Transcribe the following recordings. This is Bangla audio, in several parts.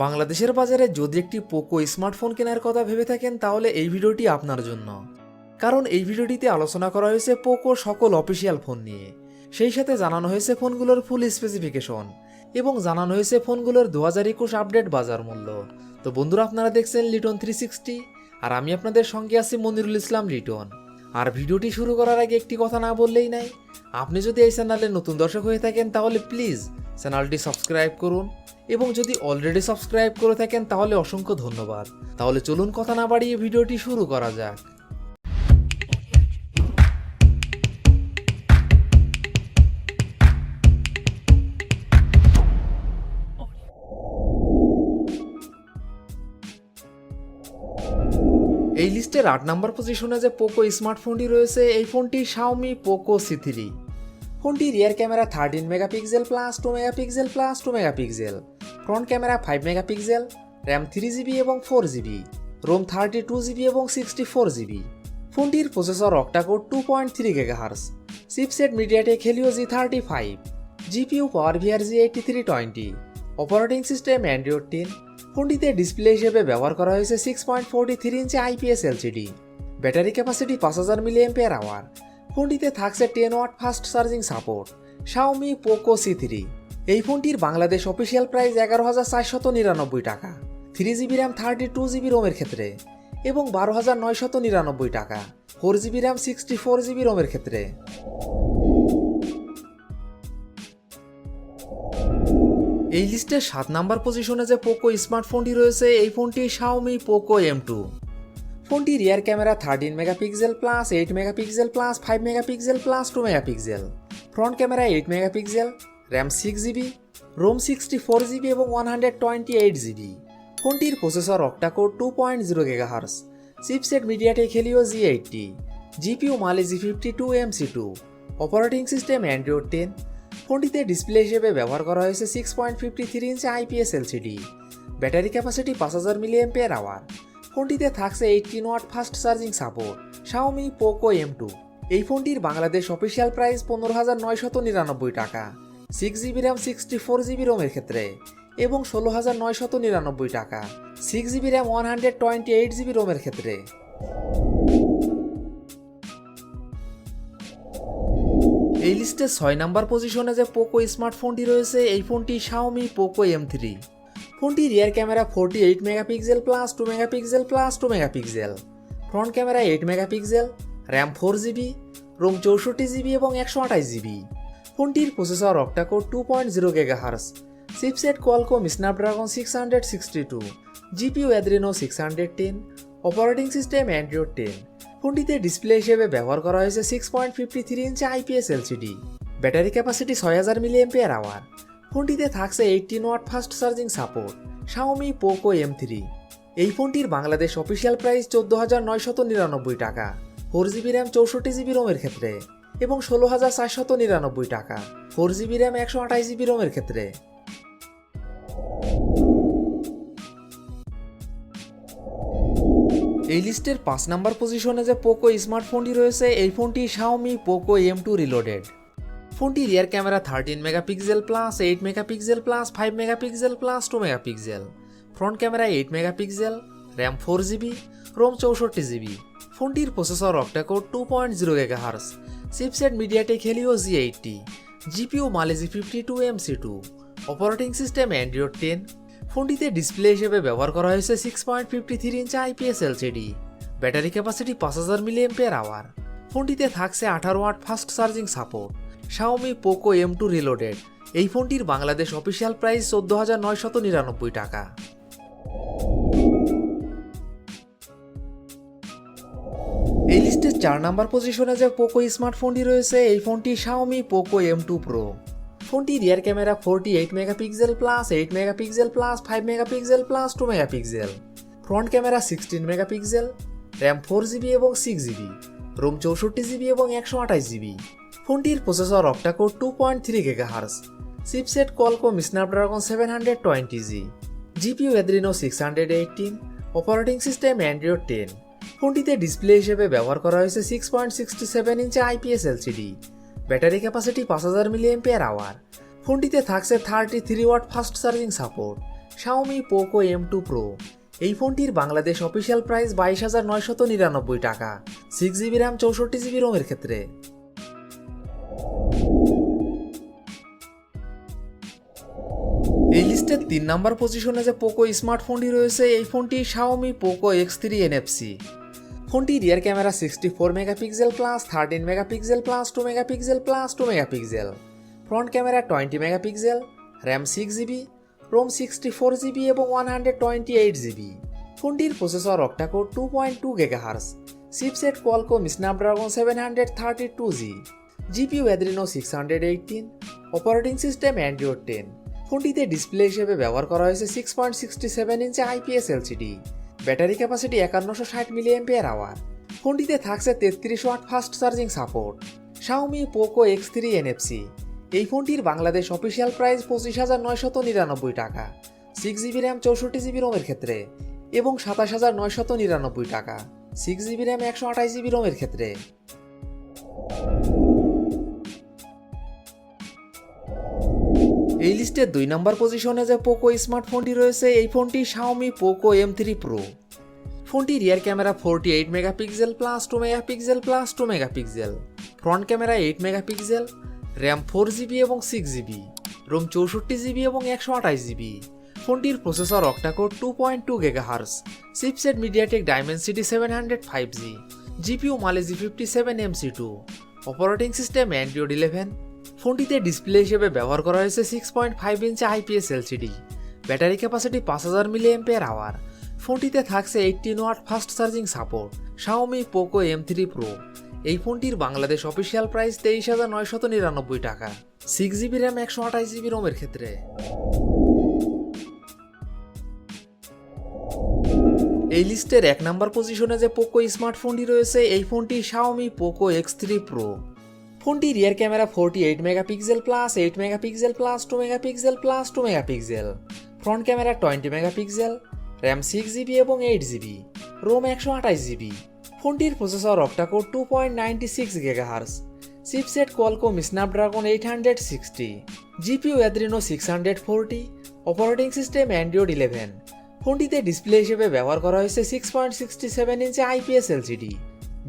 বাংলাদেশের বাজারে যদি একটি পোকো স্মার্টফোন কেনার কথা ভেবে থাকেন তাহলে এই ভিডিওটি আপনার জন্য। কারণ এই ভিডিওটিতে আলোচনা করা হয়েছে পোকোর সকল অফিসিয়াল ফোন নিয়ে, সেই সাথে জানানো হয়েছে ফোনগুলোর ফুল স্পেসিফিকেশন এবং জানানো হয়েছে ফোনগুলোর 2021 আপডেট বাজার মূল্য। তো বন্ধুরা, আপনারা দেখছেন লিটন 360 আর আমি আপনাদের সঙ্গে আছি মনিরুল ইসলাম লিটন। আর ভিডিওটি শুরু করার আগে একটি কথা না বললেই নাই, আপনি যদি এই চ্যানেলে নতুন দর্শক হয়ে থাকেন তাহলে প্লিজ চ্যানেলটি সাবস্ক্রাইব করুন এবং যদি অলরেডি সাবস্ক্রাইব করে থাকেন তাহলে অসংখ্য ধন্যবাদ। তাহলে চলুন কথা না বাড়িয়ে ভিডিওটি শুরু করা যাক। এই লিস্টের 8 নম্বর পজিশনে যে পোকো স্মার্টফোনটি রয়েছে, এই ফোনটি xiaomi পোকো C3। ফোনটি rear camera 13 megapixel plus 2 megapixel plus 2 megapixel, front camera 5 megapixel, RAM 3GB এবং 4GB, রোম 32GB এবং 64GB। ফোনটির processor octa core 2.3 GHz, chipset MediaTek Helio G35, GPU power VR G8320, operating system Android 10। ফোনটিতে ডিসপ্লে হিসেবে ব্যবহার করা হয়েছে 6.43 inch IPS LCD, battery capacity 5000 mAh। ফোনটিতে থাকছে 10 watt fast charging support. xiaomi Poco C3। এই ফোনটির বাংলাদেশ অফিসিয়াল প্রাইস 11,499 টাকা 3GB র্যাম 32GB রোমের ক্ষেত্রে এবং 12,999 টাকা 4GB র্যাম 64GB রোমের ক্ষেত্রে। এই লিস্টের 7 নম্বর পজিশনে যে পোকো স্মার্টফোনটি রয়েছে, এই ফোনটি xiaomi পোকো M2। ফোনটি rear camera 13 megapixel plus 8 megapixel plus 5 megapixel plus 2 megapixel, front camera 8 megapixel, RAM 6GB, ROM 64GB এবং 128GB। ফোনটির processor octa core 2.0 GHz, chipset MediaTek Helio G80, GPU Mali G52MC2, operating system Android 10। ফোনটিতে ডিসপ্লে হিসেবে ব্যবহার করা হয়েছে 6.53 inch IPS LCD, battery capacity 5000 mAh। ফোনটিতে থাকছে 18 watt fast charging support. xiaomi Poco M2। এই ফোনটির বাংলাদেশ অফিসিয়াল প্রাইস 15,999 টাকা 6GB র্যাম 64GB রোমের ক্ষেত্রে এবং 16,999 টাকা 6GB র্যাম 128GB রোমের ক্ষেত্রে। এই লিস্টে 6 নম্বর পজিশনে যে পোকো স্মার্টফোনটি রয়েছে, এই ফোনটি xiaomi পোকো M3। ফোনটি rear camera 48 megapixel plus 2 megapixel plus 2 megapixel, front camera 8 megapixel, RAM 4GB, ROM 64GB এবং 128GB। ফোনটির processor octa core 2.0 GHz, chipset Qualcomm Snapdragon 662, GPU Adreno 610, operating system Android 10। ফোনটিতে ডিসপ্লে হিসেবে ব্যবহার করা হয়েছে 6.53 inch IPS LCD, battery capacity 6000 mAh। ফোনটিতে থাকছে 18 watt fast charging support. xiaomi Poco M3। এই ফোনটির বাংলাদেশ অফিসিয়াল প্রাইস 14,999 টাকা 4GB র্যাম 64GB রোমের ক্ষেত্রে এবং 16,499 টাকা 4GB র্যাম 128GB রোমের ক্ষেত্রে। এই লিস্টের 5 নম্বর পজিশনে যে পোকো স্মার্টফোনটি রয়েছে, এই ফোনটি xiaomi পোকো M2 রিলোডেড। ফোনটি rear camera 13 megapixel plus 8 megapixel plus 5 megapixel plus 2 megapixel, front camera 8 megapixel, RAM 4GB, ROM 64GB। ফোনটির processor octa core 2.0 GHz, chipset MediaTek Helio G80, GPU Mali G52MC2, operating system Android 10। ফোনটিতে ডিসপ্লে হিসেবে ব্যবহার করা হয়েছে 6.53 inch IPS LCD, battery capacity 5000 mAh। ফোনটিতে থাকছে 18 watt fast charging support. xiaomi Poco M2 reloaded. এই ফোনটির বাংলাদেশ অফিসিয়াল প্রাইস 14,999 টাকা। এই লিস্টে 4 নম্বর পজিশনে যে পোকো স্মার্টফোনটি রয়েছে, এই ফোনটি xiaomi পোকো M2 Pro। ফোনটি rear camera 48 megapixel plus 8 megapixel plus 5 megapixel plus 2 megapixel, front camera 16 megapixel, RAM 4GB এবং 6GB, রোম 64GB এবং 128GB। ফোনটির processor octa core 2.3 GHz, chipset Qualcomm Snapdragon 720G, GPU Adreno 618, operating system Android 10। ফোনটিতে ডিসপ্লে হিসেবে ব্যবহার করা হয়েছে 6.67 inch IPS LCD, battery capacity 5000 mAh। ফোনটিতে থাকছে 33 watt fast charging support. xiaomi Poco M2 Pro। এই ফোনটির বাংলাদেশ অফিসিয়াল প্রাইস 22,999 টাকা, 6GB র্যাম 64GB রোমের ক্ষেত্রে। এই লিস্টের 3 নম্বর পজিশনে যে পোকো স্মার্টফোনটি রয়েছে এই ফোনটি xiaomi Poco X3 NFC। ফোনটি rear camera 64 megapixel plus 13 megapixel plus 2 megapixel plus 2 megapixel, front camera 20 megapixel, RAM 6GB, ROM 64GB এবং 128GB। ফোনটির processor octa core 2.2 GHz, chipset Qualcomm Snapdragon 732G, GPU Adreno 618, operating system Android 10। ফোনটিতে ডিসপ্লে হিসেবে ব্যবহার করা হয়েছে 6.67 inch IPS LCD, battery capacity 5160 mAh। ফোনটিতে থাকছে 33 watt fast charging support. xiaomi Poco X3 NFC। এই ফোনটির বাংলাদেশ অফিসিয়াল প্রাইস 25,999 টাকা, 6GB র্যাম 64GB রোমের ক্ষেত্রে এবং 27,999 টাকা, 6GB র্যাম 128GB রোমের ক্ষেত্রে। এই লিস্টের 2 নম্বর পজিশনে যে পোকো স্মার্টফোনটি রয়েছে এই ফোনটি xiaomi Poco M3 Pro। ফোনটি rear camera 48 megapixel plus 2 megapixel plus 2 megapixel, front camera 8 megapixel, RAM 4GB এবং 6GB, রোম 64GB এবং 128GB। ফোনটির processor octa core 2.2 GHz, chipset MediaTek Dimensity 705G, GPU মালে G57 MC2, operating system Android 11। ফোনটিতে ডিসপ্লে হিসেবে ব্যবহার করা হয়েছে 6.5 inch IPS LCD, battery capacity 5000 mAh। ফোনটিতে থাকছে 18 watt fast charging support. xiaomi Poco M3 Pro। এই ফোনটির বাংলাদেশ অফিসিয়াল প্রাইস 23,999 টাকা, 6GB র্যাম 128GB রোমের ক্ষেত্রে। এই লিস্টের 1 নম্বর পজিশনে যে পোকো স্মার্টফোনটি রয়েছে এই ফোনটি xiaomi Poco X3 Pro। ফোনটি rear camera 48 megapixel plus 8 megapixel plus 2 megapixel plus 2 megapixel, front camera 20 megapixel, RAM 6GB এবং 8GB, রোম 128GB। ফোনটির processor octa core 2.96 GHz, chipset Qualcomm Snapdragon 860, GPU Adreno 640, operating system Android 11। ফোনটিতে ডিসপ্লে হিসেবে ব্যবহার করা হয়েছে 6.67 inch IPS LCD,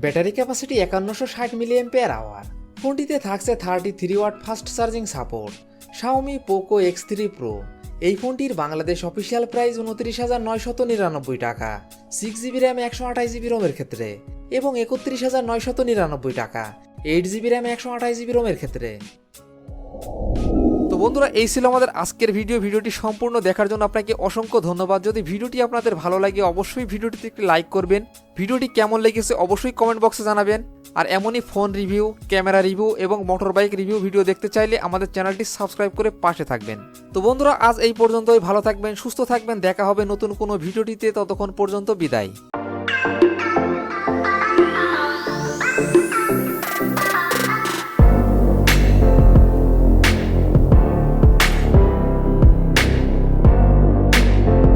battery capacity 5160 mAh। ফোনটিতে থাকছে 33 watt fast charging support. xiaomi Poco X3 Pro। এই ফোনটির বাংলাদেশ অফিসিয়াল প্রাইস 29,999 টাকা, 6GB র্যাম 128GB রোমের ক্ষেত্রে এবং 31,999 টাকা, 8GB র্যাম 128GB রোমের ক্ষেত্রে। তো বন্ধুরা, এই ছিল আমাদের আজকের ভিডিওটি সম্পূর্ণ দেখার জন্য আপনাকে অসংখ্য ধন্যবাদ। যদি ভিডিওটি আপনাদের ভালো লাগে অবশ্যই ভিডিওটিতে একটি লাইক করবেন, ভিডিওটি কেমন লেগেছে অবশ্যই কমেন্ট বক্সে জানাবেন। আর এমনই ফোন রিভিউ, ক্যামেরা রিভিউ এবং মোটর বাইক রিভিউ ভিডিও দেখতে চাইলে আমাদের চ্যানেলটি সাবস্ক্রাইব করে পাশে থাকবেন। তো বন্ধুরা, আজ এই পর্যন্তই। ভালো থাকবেন, সুস্থ থাকবেন, দেখা হবে নতুন কোনো ভিডিওটিতে। ততক্ষণ পর্যন্ত বিদায়।